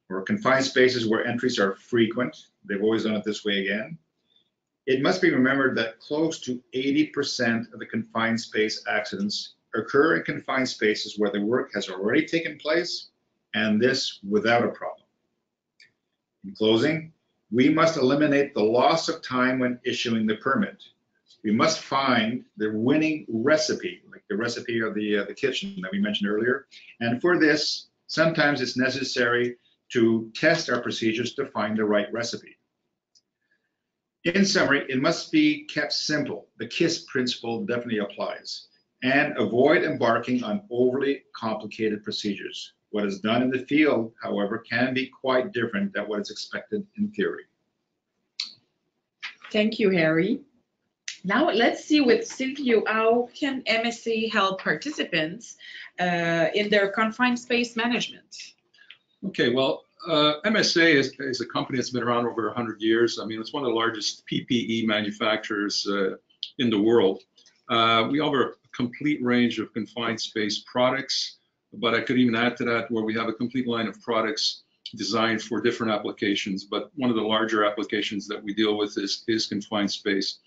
or confined spaces where entries are frequent. They've always done it this way again. It must be remembered that close to 80% of the confined space accidents occur in confined spaces where the work has already taken place, and this without a problem. In closing, we must eliminate the loss of time when issuing the permit. We must find the winning recipe, like the recipe of the kitchen that we mentioned earlier. And for this, sometimes it's necessary to test our procedures to find the right recipe. In summary, it must be kept simple. The KISS principle definitely applies. And avoid embarking on overly complicated procedures. What is done in the field, however, can be quite different than what is expected in theory. Thank you, Harry. Now let's see with Silvio, how can MSA help participants in their confined space management? Okay, well, MSA is a company that's been around over 100 years. I mean, it's one of the largest PPE manufacturers in the world. We offer a complete range of confined space products, but I could even add to that where we have a complete line of products designed for different applications. But one of the larger applications that we deal with is confined space.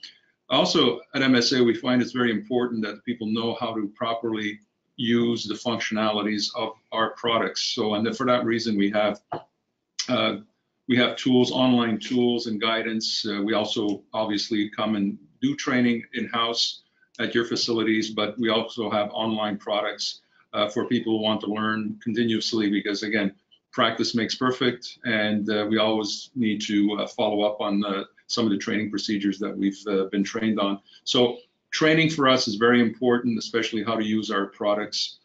Also, at MSA, we find it's very important that people know how to properly use the functionalities of our products. So, and for that reason, we have tools, online tools and guidance. We also obviously come and do training in-house at your facilities, but we also have online products for people who want to learn continuously, because again, practice makes perfect, and we always need to follow up on some of the training procedures that we've been trained on. So training for us is very important, especially how to use our products.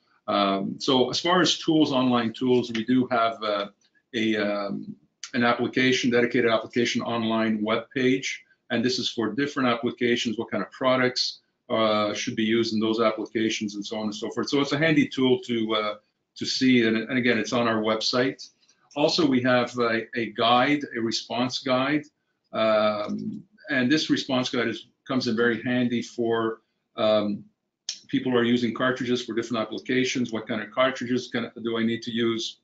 So as far as tools, online tools, we do have an application, dedicated application online web page, and this is for different applications, what kind of products should be used in those applications, and so on and so forth. So it's a handy tool to see, and again, it's on our website. Also, we have a guide, a response guide, and this response guide comes in very handy for people who are using cartridges for different applications. What kind of cartridges do I need to use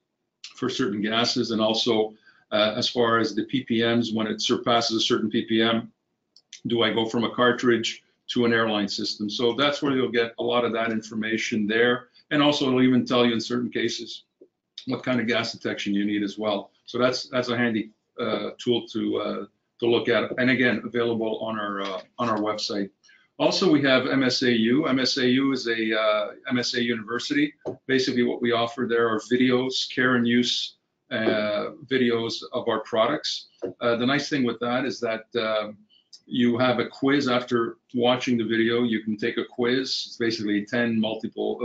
for certain gases, and also as far as the PPMs, when it surpasses a certain PPM, do I go from a cartridge to an airline system? So that's where you'll get a lot of that information there. And also it'll even tell you in certain cases what kind of gas detection you need as well. So that's a handy tool to look at, and again, available on our website. Also, we have MSAU. MSAU is a MSA University. Basically, what we offer there are videos, care and use videos of our products. The nice thing with that is that you have a quiz after watching the video. You can take a quiz. It's basically 10 multiple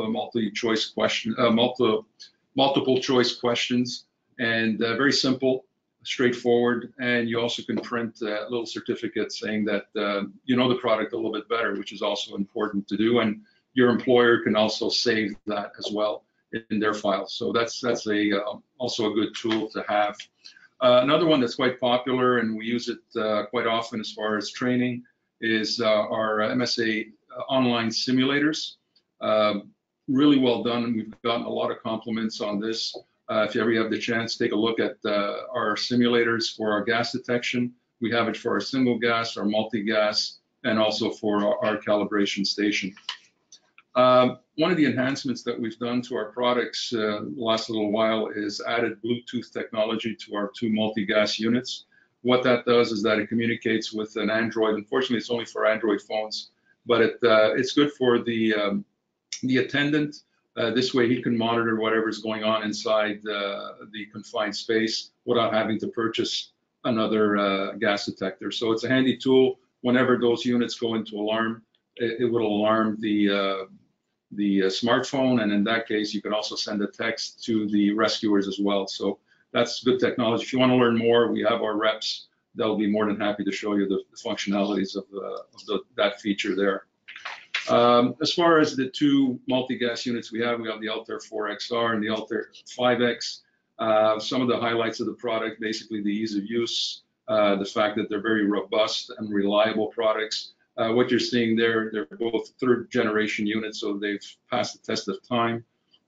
choice questions, and very simple, straightforward. And you also can print a little certificate saying that you know the product a little bit better, which is also important to do. And your employer can also save that as well in their file. So that's also a good tool to have. Another one that's quite popular, and we use it quite often as far as training, is our MSA online simulators. Really well done. We've gotten a lot of compliments on this. If you ever have the chance, take a look at our simulators for our gas detection. We have it for our single gas, our multi-gas, and also for our calibration station. One of the enhancements that we've done to our products the last little while is added Bluetooth technology to our 2 multi-gas units. What that does is that it communicates with an Android. Unfortunately, it's only for Android phones, but it's good for the attendant. This way he can monitor whatever's going on inside the confined space without having to purchase another gas detector. So it's a handy tool. Whenever those units go into alarm, it will alarm the smartphone, and in that case, you can also send a text to the rescuers as well. So that's good technology. If you want to learn more, we have our reps. They'll be more than happy to show you the functionalities of that feature there. As far as the 2 multi-gas units we have the Altair 4XR and the Altair 5X. Some of the highlights of the product, basically the ease of use, the fact that they're very robust and reliable products. What you're seeing there, they're both 3rd generation units, so they've passed the test of time.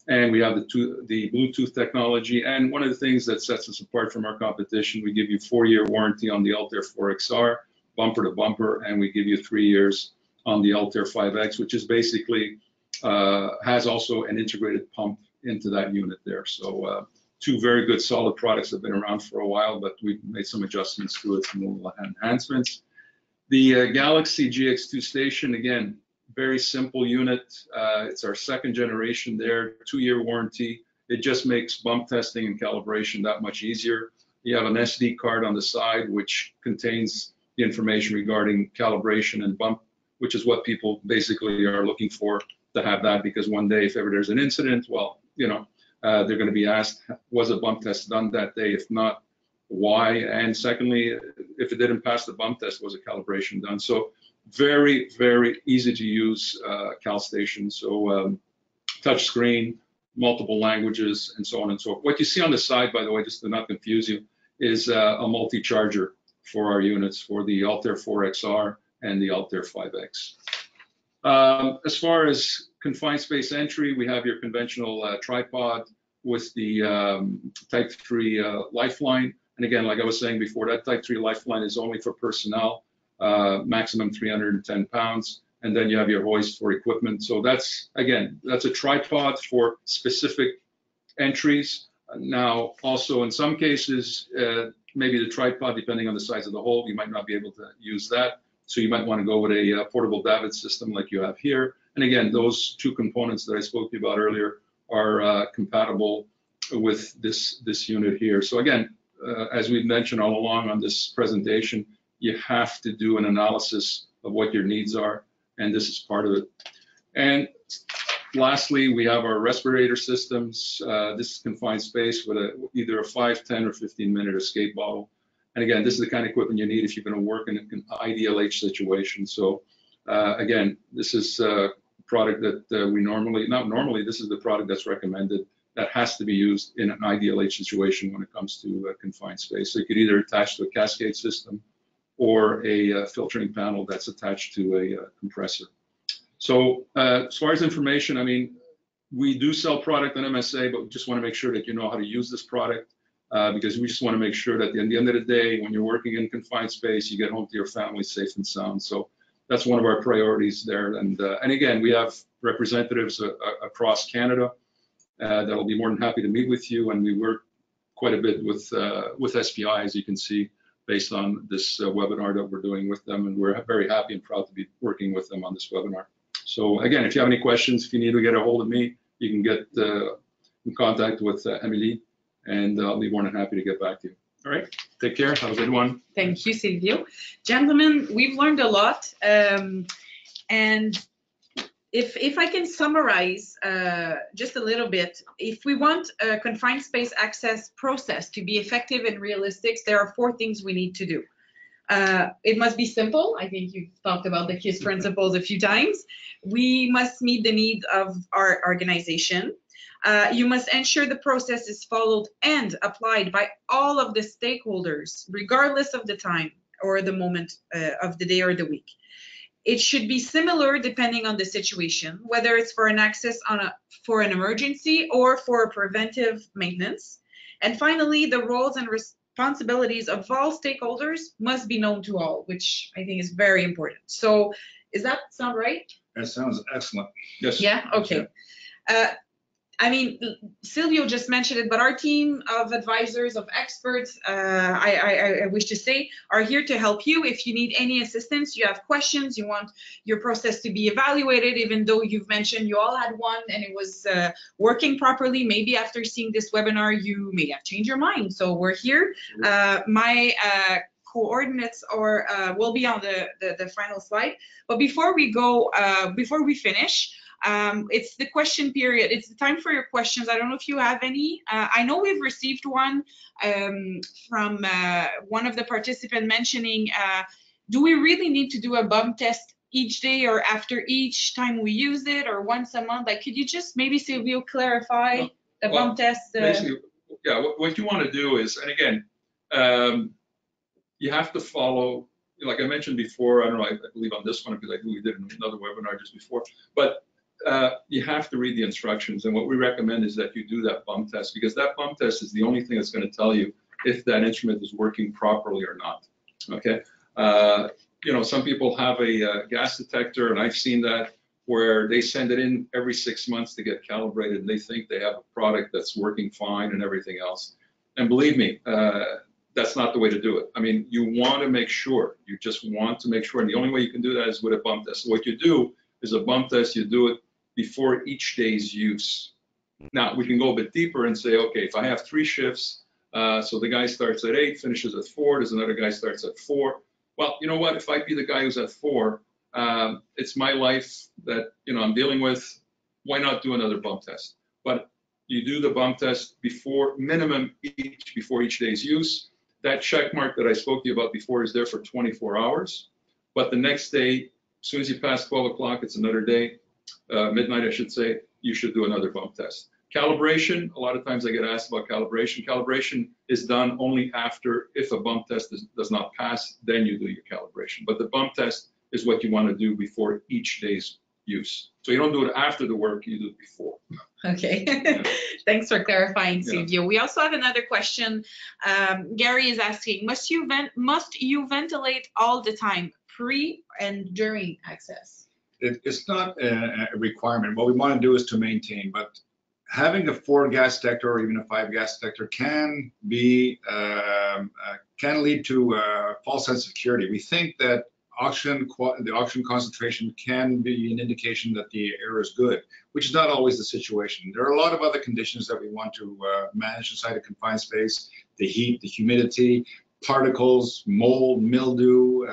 And we have the Bluetooth technology. And one of the things that sets us apart from our competition, we give you 4-year warranty on the Altair 4XR, bumper to bumper, and we give you 3 years on the Altair 5X, which is basically has also an integrated pump into that unit there. So 2 very good solid products that have been around for a while, but we've made some adjustments to it, some little enhancements. The Galaxy GX2 station, again, very simple unit. It's our 2nd generation there, 2-year warranty. It just makes bump testing and calibration that much easier. You have an SD card on the side, which contains the information regarding calibration and bump, which is what people basically are looking for, to have that, because one day, if ever there's an incident, well, you know, they're going to be asked, was a bump test done that day? If not, why? And secondly, if it didn't pass the bump test, was a calibration done? So very, very easy to use cal station. So touch screen, multiple languages, and so on and so forth. What you see on the side, by the way, just to not confuse you, is a multi-charger for our units for the Altair 4XR and the Altair 5X. As far as confined space entry, we have your conventional tripod with the Type 3 lifeline. And again, like I was saying before, that Type 3 lifeline is only for personnel, maximum 310 pounds. And then you have your hoist for equipment. So that's, again, that's a tripod for specific entries. Now, also in some cases, maybe the tripod, depending on the size of the hole, you might not be able to use that. So you might want to go with a portable davit system like you have here. And again, those 2 components that I spoke to you about earlier are compatible with this unit here. So again, as we've mentioned all along on this presentation, you have to do an analysis of what your needs are, and this is part of it. And lastly, we have our respirator systems. This is confined space with either a 5, 10, or 15-minute escape bottle. And again, this is the kind of equipment you need if you're going to work in an IDLH situation. So again, this is a product that we normally, not normally, this is the product that's recommended that has to be used in an IDLH situation when it comes to confined space. So you could either attach to a cascade system or a filtering panel that's attached to a compressor. So as far as information, I mean, we do sell product on MSA, but we just want to make sure that you know how to use this product. Because we just want to make sure that at the end of the day, when you're working in confined space, you get home to your family safe and sound. So that's one of our priorities there. And again, we have representatives across Canada that'll be more than happy to meet with you. And we work quite a bit with SPI, as you can see, based on this webinar that we're doing with them. And we're very happy and proud to be working with them on this webinar. So again, if you have any questions, if you need to get a hold of me, you can get in contact with Emily. And I'll be more than happy to get back to you. All right, take care. Have a good one. Thank you, Silvio. Gentlemen, we've learned a lot. And if I can summarize just a little bit, if we want a confined space access process to be effective and realistic, there are 4 things we need to do. It must be simple. I think you've talked about the KISS principles a few times. We must meet the needs of our organization. You must ensure the process is followed and applied by all of the stakeholders, regardless of the time or the moment of the day or the week. It should be similar depending on the situation, whether it's for an access for an emergency or for preventive maintenance. And finally, the roles and responsibilities of all stakeholders must be known to all, which I think is very important. So, does that sound right? That sounds excellent. Yes. Yeah. Okay. I mean, Silvio just mentioned it, but our team of advisors, of experts, I wish to say, are here to help you. If you need any assistance, you have questions, you want your process to be evaluated, even though you've mentioned you all had one and it was working properly, maybe after seeing this webinar, you may have changed your mind. So we're here. My coordinates will be on the final slide. But before we go, before we finish, it's the question period. It's the time for your questions. I don't know if you have any. I know we've received one from one of the participants mentioning, do we really need to do a bump test each day or after each time we use it or once a month? Like, could you just maybe, Silvio, clarify the bump test? Basically, yeah, what you want to do is, and again, you have to follow, like I mentioned before, I don't know, I believe on this one, because I think we did another webinar just before, but you have to read the instructions. And what we recommend is that you do that bump test, because that bump test is the only thing that's going to tell you if that instrument is working properly or not. Okay. You know, some people have a gas detector, and I've seen that, where they send it in every 6 months to get calibrated, and they think they have a product that's working fine and everything else. And believe me, that's not the way to do it. I mean, you want to make sure, you just want to make sure, and the only way you can do that is with a bump test. So what you do is a bump test, you do it before each day's use. Now, we can go a bit deeper and say, okay, if I have 3 shifts, so the guy starts at 8, finishes at 4, there's another guy starts at 4. Well, you know what, if I be the guy who's at 4, it's my life that, you know, I'm dealing with, why not do another bump test? But you do the bump test before, minimum before each day's use. That check mark that I spoke to you about before is there for 24 hours. But the next day, as soon as you pass 12 o'clock, it's another day, midnight, I should say, you should do another bump test. Calibration, a lot of times I get asked about calibration. Calibration is done only after, if a bump test does not pass, then you do your calibration. But the bump test is what you want to do before each day's use. So you don't do it after the work, you do it before. Okay. Yeah. Thanks for clarifying, Yeah. Silvio. We also have another question. Gary is asking, must you ventilate all the time, pre and during access? It's not a requirement. What we want to do is to maintain, but having a 4 gas detector or even a 5 gas detector can be can lead to a false sense of security. We think that the oxygen concentration can be an indication that the air is good, which is not always the situation. There are a lot of other conditions that we want to manage inside a confined space: the heat, the humidity, particles, mold, mildew,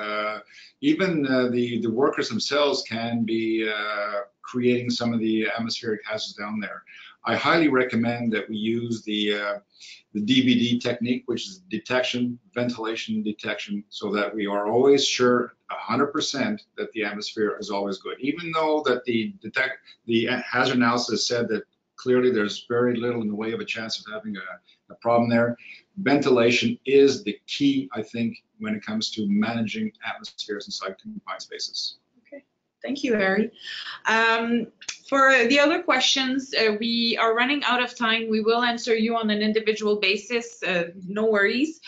even the workers themselves can be creating some of the atmospheric hazards down there. I highly recommend that we use the DVD technique, which is detection, ventilation detection, so that we are always sure 100% that the atmosphere is always good. Even though that the hazard analysis said that clearly there's very little in the way of a chance of having a problem there, ventilation is the key, I think, when it comes to managing atmospheres inside confined spaces. Okay, thank you, Harry. For the other questions, we are running out of time. We will answer you on an individual basis, no worries.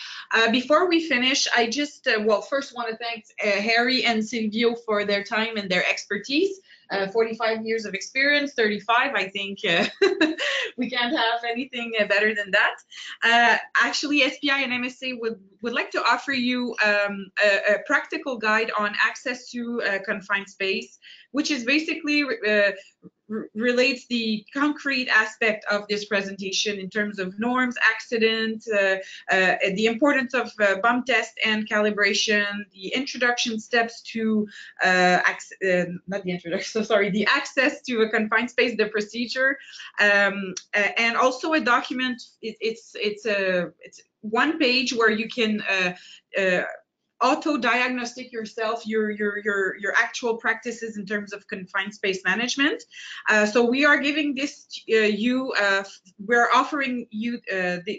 Before we finish, I just, well, first want to thank Harry and Silvio for their time and their expertise. 45 years of experience, 35, I think we can't have anything better than that. Actually, SPI and MSA would like to offer you a practical guide on access to a confined space, which is basically relates the concrete aspect of this presentation in terms of norms, accident, the importance of bump test and calibration, the introduction steps to not the introduction, sorry, the access to a confined space, the procedure, and also a document. It's one page where you can auto-diagnostic yourself, your actual practices in terms of confined space management. So we are giving this we're offering you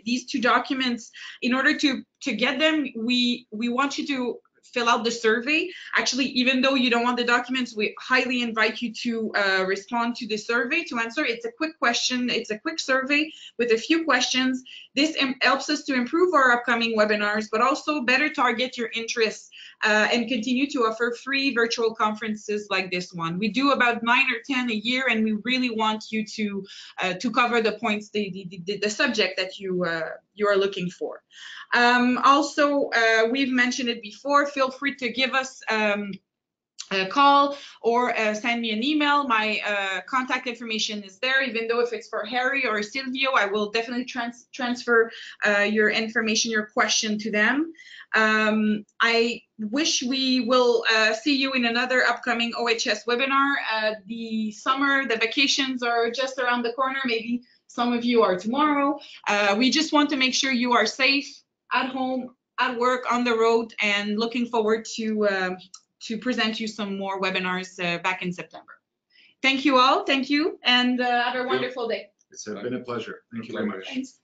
these 2 documents. In order to get them, we want you to fill out the survey. Actually, even though you don't want the documents, we highly invite you to respond to the survey to answer. It's a quick question. It's a quick survey with a few questions. This helps us to improve our upcoming webinars, but also better target your interests and continue to offer free virtual conferences like this one. We do about 9 or 10 a year, and we really want you to cover the points, the subject that you are looking for. Also, we've mentioned it before, feel free to give us a call or send me an email. My contact information is there. Even though if it's for Harry or Silvio, I will definitely transfer your information, your question to them. I wish we will see you in another upcoming OHS webinar. The summer, the vacations are just around the corner. Maybe some of you are tomorrow. We just want to make sure you are safe at home, at work, on the road, and looking forward to present you some more webinars back in September. Thank you all. Thank you, and have a wonderful day. It's been a pleasure. Thank you very much. Thanks.